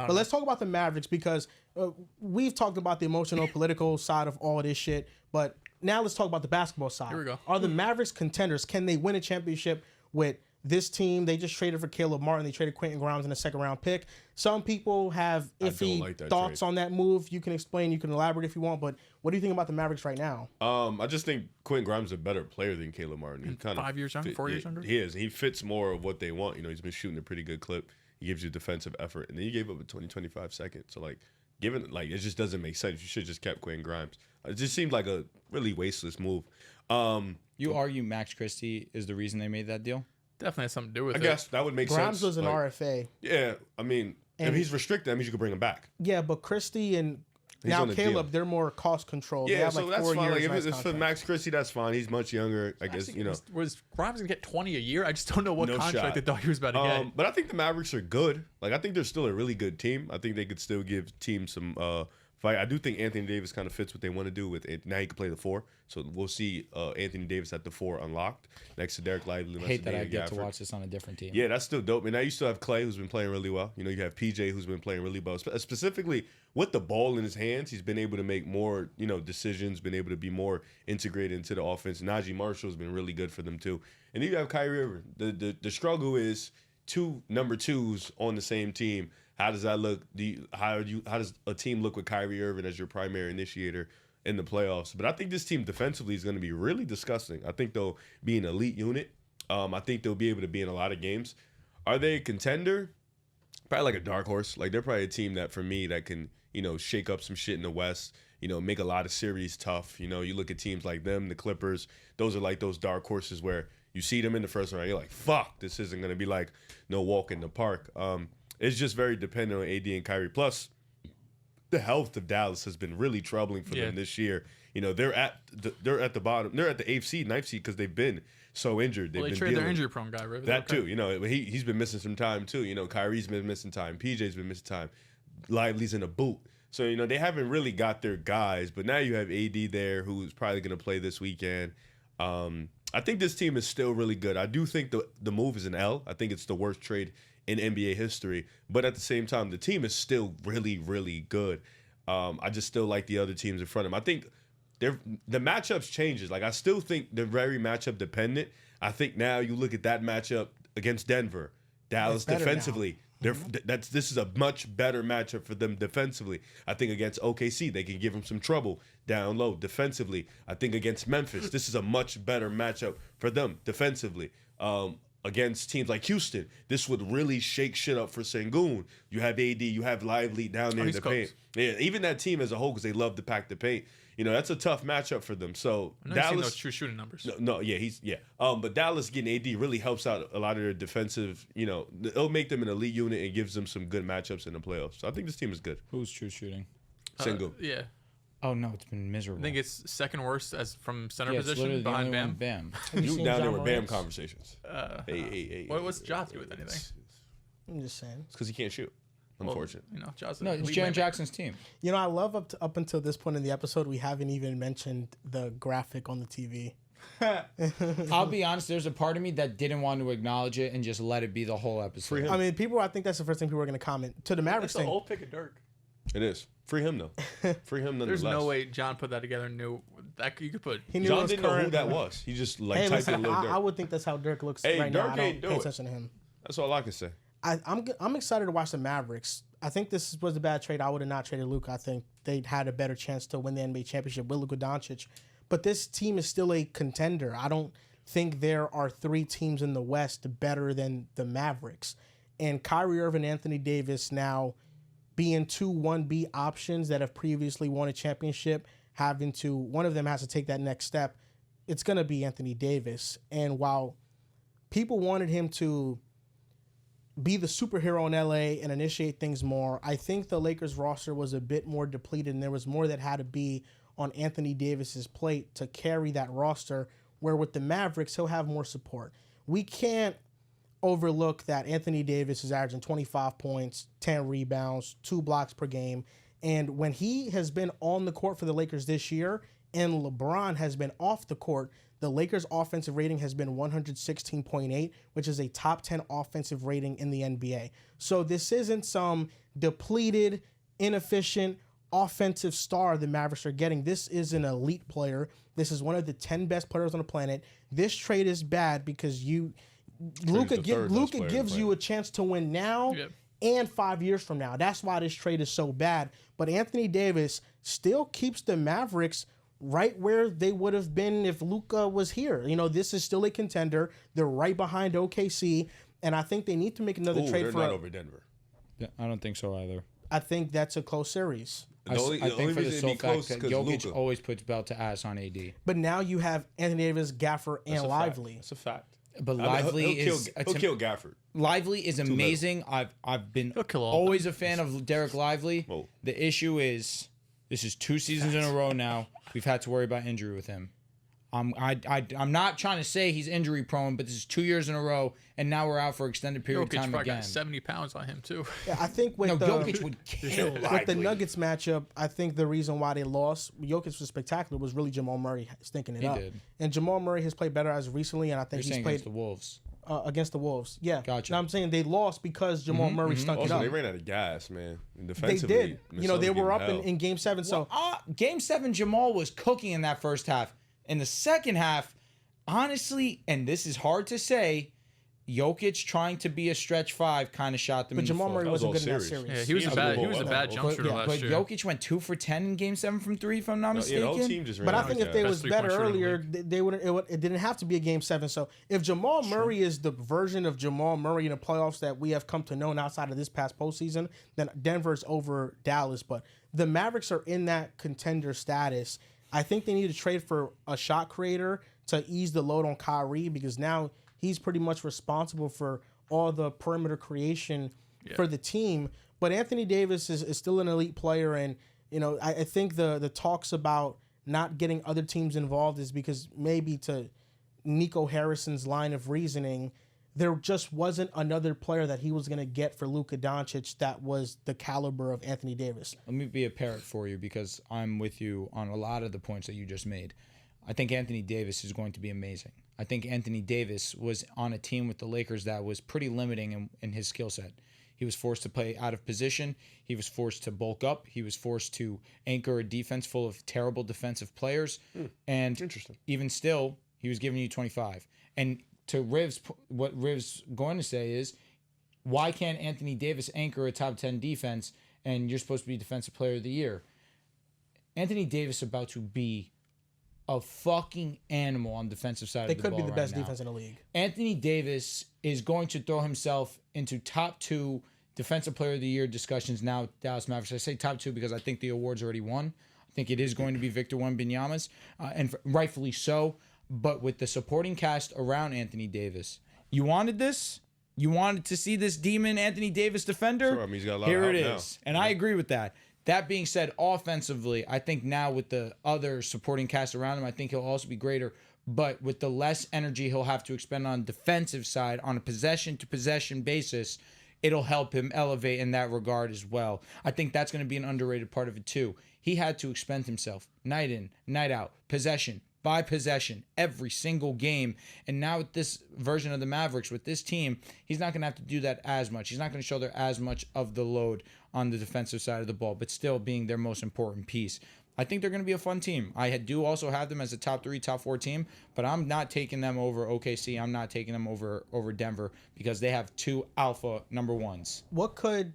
But let's talk about the Mavericks because we've talked about the emotional, political side of all of this shit. But now let's talk about the basketball side. Here we go. Are the Mavericks contenders? Can they win a championship with this team? They just traded for Caleb Martin. They traded Quentin Grimes in a second-round pick. Some people have iffy thoughts on that move. You can explain. You can elaborate if you want. But what do you think about the Mavericks right now? I just think Quentin Grimes is a better player than Caleb Martin. He kind of 5 years younger, 4 years younger. He is. He fits more of what they want. He's been shooting a pretty good clip. He gives you defensive effort, and then he gave up a 25 seconds. So given it just doesn't make sense. You should have just kept Quentin Grimes. It just seemed like a really wasteless move. You argue Max Christie is the reason they made that deal? Definitely has something to do with it. I guess that would make Grimes sense. was an RFA. Yeah, I mean, if he's restricted, that means you could bring him back. Yeah, but Christie and He's now on the Caleb, deal. they're more cost controlled. Yeah, they have so that's 4 fine. years. If it's for Max Christie, that's fine. He's much younger, I guess. Was Grimes gonna get 20 a year? I just don't know what contract shot. they thought he was about to get. But I think the Mavericks are good. I think they're still a really good team. I think they could still give teams some fight. I do think Anthony Davis kind of fits what they want to do with it. Now he can play the 4. So we'll see Anthony Davis at the 4 unlocked next to Derek Lively. I hate that I get to watch this on a different team. Yeah, that's still dope. And now you still have Clay, who's been playing really well. You have PJ, who's been playing really well. Specifically, with the ball in his hands, he's been able to make more, decisions, been able to be more integrated into the offense. Najee Marshall's been really good for them, too. And then you have Kyrie Irving. The struggle is 2 number 2s on the same team. How does that look? How does a team look with Kyrie Irving as your primary initiator in the playoffs? But I think this team defensively is going to be really disgusting. I think they'll be an elite unit. I think they'll be able to be in a lot of games. Are they a contender? Probably like a dark horse. They're probably a team that, for me, that can, shake up some shit in the West, make a lot of series tough. You look at teams like them, the Clippers, those are like those dark horses where you see them in the first round, you're like, fuck, this isn't going to be like no walk in the park. It's just very dependent on AD and Kyrie. Plus, the health of Dallas has been really troubling for them this year. They're at the bottom. They're at the 8th seed, 9th seed because they've been so injured. They traded their injury-prone guy, right? That too. He's been missing some time too. Kyrie's been missing time. PJ's been missing time. Lively's in a boot. So, they haven't really got their guys. But now you have AD there, who's probably going to play this weekend. I think this team is still really good. I do think the move is an L. I think it's the worst trade in NBA history. But at the same time, the team is still really, really good. I just still like the other teams in front of them. I think the matchups changes. I still think they're very matchup dependent. I think now you look at that matchup against Denver, Dallas defensively. This is a much better matchup for them defensively. I think against OKC, they can give them some trouble down low defensively. I think against Memphis, this is a much better matchup for them defensively. Against teams like Houston, this would really shake shit up for Sengun. You have AD, you have Lively down there in the paint. Yeah, even that team as a whole, because they love to pack the paint. That's a tough matchup for them. So Dallas, those true shooting numbers. But Dallas getting AD really helps out a lot of their defensive. It'll make them an elite unit and gives them some good matchups in the playoffs. So I think this team is good. Who's true shooting? Sengun. Yeah. Oh no, it's been miserable. I think it's second worst as from center it's position behind the only Bam. one, Bam. You down there with Bam conversations. What's Josh do with anything? I'm just saying. It's because he can't shoot. Unfortunately. Josh. No, it's Jaren Jackson's team. I love up until this point in the episode, we haven't even mentioned the graphic on the TV. I'll be honest, there's a part of me that didn't want to acknowledge it and just let it be the whole episode. I mean, I think that's the first thing people are going to comment. To the Mavericks That's thing. the old pick of Dirk. It is. Free him, though. Free him nonetheless. There's no way John put that together and knew that you could put. He knew John didn't know who that was. He just typed in Lil Durk. I would think that's how Dirk looks right Dirk now. I don't ain't do pay it. attention to him. That's all I can say. I'm excited to watch the Mavericks. I think this was a bad trade. I would have not traded Luka. I think they had a better chance to win the NBA championship with Luka Doncic. But this team is still a contender. I don't think there are 3 teams in the West better than the Mavericks. And Kyrie Irving and Anthony Davis now being 2 1B options that have previously won a championship, one of them has to take that next step. It's going to be Anthony Davis. And while people wanted him to be the superhero in LA and initiate things more, I think the Lakers roster was a bit more depleted and there was more that had to be on Anthony Davis's plate to carry that roster, where with the Mavericks, he'll have more support. We can't overlook that Anthony Davis is averaging 25 points, 10 rebounds, 2 blocks per game. And when he has been on the court for the Lakers this year and LeBron has been off the court, The Lakers' offensive rating has been 116.8, which is a top 10 offensive rating in the NBA. So this isn't some depleted, inefficient offensive star the Mavericks are getting. This is an elite player. This is one of the 10 best players on the planet. This trade is bad because Luka gives you a chance to win now and 5 years from now. That's why this trade is so bad. But Anthony Davis still keeps the Mavericks right where they would have been if Luka was here. This is still a contender. They're right behind OKC, and I think they need to make another trade they're not over Denver. Yeah, I don't think so either. I think that's a close series. I think for the sole fact that Jokic always puts belt to ass on AD. But now you have Anthony Davis, Gaffer, and Lively. That's a fact. But Lively he'll kill Gafford. Lively is amazing. I've been always a fan of Derek Lively. Whoa. The issue is this is 2 seasons in a row now. We've had to worry about injury with him. I'm not trying to say he's injury prone, but this is 2 years in a row, and now we're out for extended period of time again. Got 70 pounds on him too. Yeah, I think with Jokic would kill with the Nuggets matchup. I think the reason why they lost, Jokic was spectacular, was really Jamal Murray stinking it up. Did. And Jamal Murray has played better as of recently, and I think he's played against the Wolves. Against the Wolves. Yeah. Gotcha. Now I'm saying they lost because Jamal Murray stunk it up. They ran out of gas, man. And They defensively, did. They were up in Game 7. So Game 7, Jamal was cooking in that first half. In the second half, honestly, and this is hard to say, Jokic trying to be a stretch 5 kind of shot them. But Jamal Murray wasn't good in that series. series. Yeah, he was a bad jump shooter last year. But Jokic went 2 for 10 in Game 7 from 3, if I'm not mistaken. Yeah, the whole team just ran But I out think of if they gas. was better earlier, they wouldn't. It didn't have to be a Game 7. So if Jamal Murray is the version of Jamal Murray in the playoffs that we have come to know outside of this past postseason, then Denver's over Dallas. But the Mavericks are in that contender status. I think they need to trade for a shot creator to ease the load on Kyrie, because now he's pretty much responsible for all the perimeter creation for the team. But Anthony Davis is still an elite player, and I think the talks about not getting other teams involved is because maybe, to Nico Harrison's line of reasoning, there just wasn't another player that he was going to get for Luka Doncic that was the caliber of Anthony Davis. Let me be a parrot for you, because I'm with you on a lot of the points that you just made. I think Anthony Davis is going to be amazing. I think Anthony Davis was on a team with the Lakers that was pretty limiting in his skill set. He was forced to play out of position. He was forced to bulk up. He was forced to anchor a defense full of terrible defensive players. And even still, he was giving you 25. And to Riv's, what Riv's going to say is, why can't Anthony Davis anchor a top 10 defense and you're supposed to be Defensive Player of the Year? Anthony Davis is about to be a fucking animal on the defensive side of the ball. They could be the best now. defense in the league. Anthony Davis is going to throw himself into top 2 Defensive Player of the Year discussions now, Dallas Mavericks. I say top 2 because I think the award's already won. I think it is going to be Victor Wembanyama's, and rightfully so. But with the supporting cast around Anthony Davis, you wanted this? You wanted to see this demon Anthony Davis defender? Sure, I mean, he's got a lot Here of it help is. now. And I agree with that. That being said, offensively, I think now with the other supporting cast around him, I think he'll also be greater. But with the less energy he'll have to expend on defensive side on a possession-to-possession basis, it'll help him elevate in that regard as well. I think that's going to be an underrated part of it too. He had to expend himself night in, night out, possession by possession, every single game. And now with this version of the Mavericks, with this team, he's not going to have to do that as much. He's not going to shoulder as much of the load on the defensive side of the ball, but still being their most important piece. I think they're going to be a fun team. I do also have them as a top 3, top 4 team, but I'm not taking them over OKC. I'm not taking them over Denver, because they have 2 alpha number 1s. What could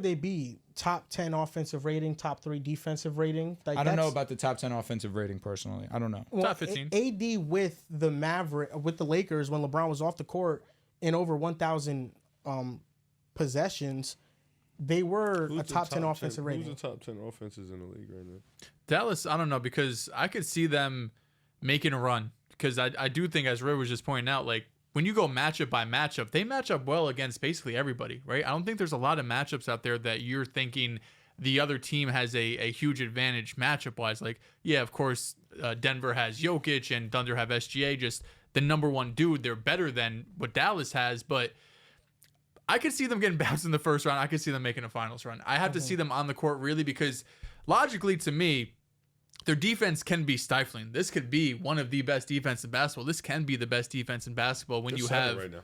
they be? Top 10 offensive rating, top 3 defensive rating? Like, I don't know about the top 10 offensive rating personally. I don't know. Well, top 15. AD with the Lakers when LeBron was off the court in over 1,000 possessions, they were a top 10 offensive rating. Who's the top 10 offenses in the league right now? Dallas, I don't know, because I could see them making a run. Because I do think, as Ray was just pointing out, like, when you go matchup by matchup, they match up well against basically everybody, right? I don't think there's a lot of matchups out there that you're thinking the other team has a huge advantage matchup-wise. Like, yeah, of course, Denver has Jokic and Thunder have SGA, just the number 1 dude. They're better than what Dallas has, but I could see them getting bounced in the first round. I could see them making a finals run. I have to see them on the court, really, because logically, to me, their defense can be stifling. This could be one of the best defense in basketball. This can be the best defense in basketball when They're you second have right now.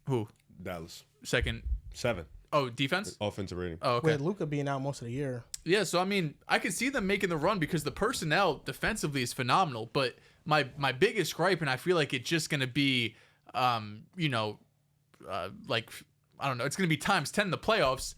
who Dallas second. 7 Oh, defense. offensive rating. Oh, okay. With Luka being out most of the year. Yeah, so I mean, I could see them making the run because the personnel defensively is phenomenal. But my biggest gripe, and I feel like it's just gonna be, like I don't know, it's gonna be times 10 in the playoffs.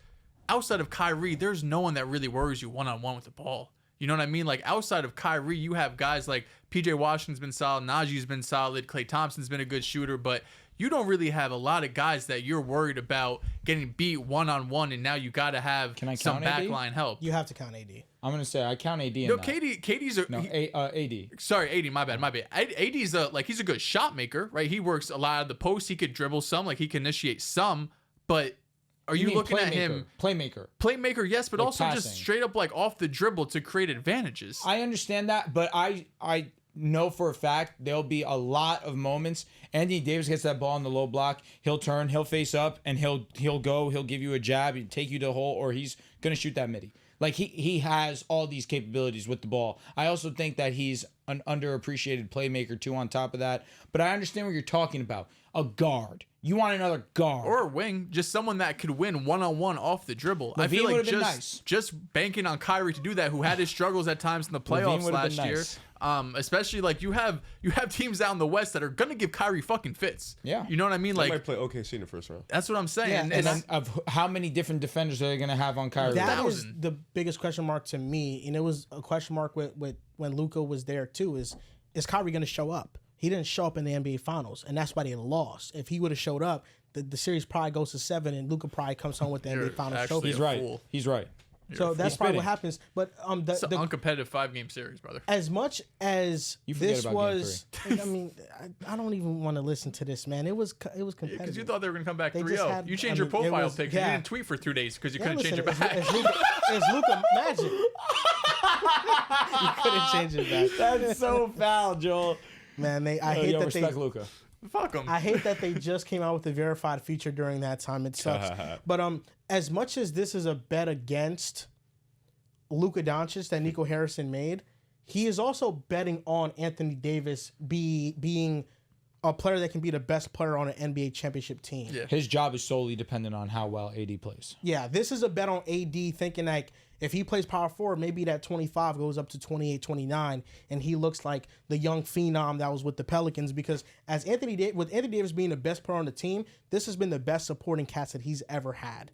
Outside of Kyrie, there's no one that really worries you one-on-one with the ball. You know what I mean? Like outside of Kyrie, you have guys like PJ Washington's been solid, Najee's been solid, Klay Thompson's been a good shooter, but you don't really have a lot of guys that you're worried about getting beat one-on-one, and now you got to have Can I some count AD? backline help. You have to count AD. I'm gonna say I count AD. No, In that. KD's a No, AD. sorry, AD, my bad. AD's he's a good shot maker, right? He works a lot of the post. He could dribble some, like he can initiate some, but are you mean looking at playmaker? him Playmaker. yes, but Like also passing. just straight up like off the dribble to create advantages. I understand that, but I know for a fact there'll be a lot of moments. Anthony Davis gets that ball in the low block. He'll turn, he'll face up, and he'll give you a jab, he'll take you to the hole, or he's gonna shoot that midi. Like he has all these capabilities with the ball. I also think that he's an underappreciated playmaker too. On top of that, but I understand what you're talking about. A guard. You want another guard. Or a wing, just someone that could win one-on-one off the dribble. I feel LaVine like would've been nice. just banking on Kyrie to do that, who had his struggles at times in the playoffs would've last been year. nice. Especially like you have teams out in the West that are gonna give Kyrie fucking fits. Yeah. You know what I mean? They Like might play OKC in the first round. that's what I'm saying. Yeah, And and it's- And of how many different defenders are they going to have on Kyrie? That is 1,000. the biggest question mark to me, and it was a question mark with when Luka was there too. Is Kyrie going to show up? He didn't show up in the NBA Finals, and that's why they lost. If he would have showed up, the series probably goes to 7, and Luka probably comes home with the You're NBA Finals actually trophy. He's right. fool. He's right. So that's probably what spitting. happens. But it's an the uncompetitive 5-game series, brother. as much as You forget this about was, I mean, I don't even want to listen to this, man. It was competitive. Because you thought they were going to come back They 3-0. just had- You changed I your mean, it profile was- picture. yeah. You didn't tweet for 2 days because you Yeah, couldn't change it listen, back. It's Luka magic. You couldn't change it back. That's so foul, Joel. Man, I hate that respect they. Luka. Fuck them. I hate that they just came out with the verified feature during that time. It sucks. But as much as this is a bet against Luka Doncic that Nico Harrison made, he is also betting on Anthony Davis being a player that can be the best player on an NBA championship team. Yeah. His job is solely dependent on how well AD plays. Yeah, this is a bet on AD thinking like if he plays power forward, maybe that 25 goes up to 28, 29, and he looks like the young phenom that was with the Pelicans because with Anthony Davis being the best player on the team, this has been the best supporting cast that he's ever had.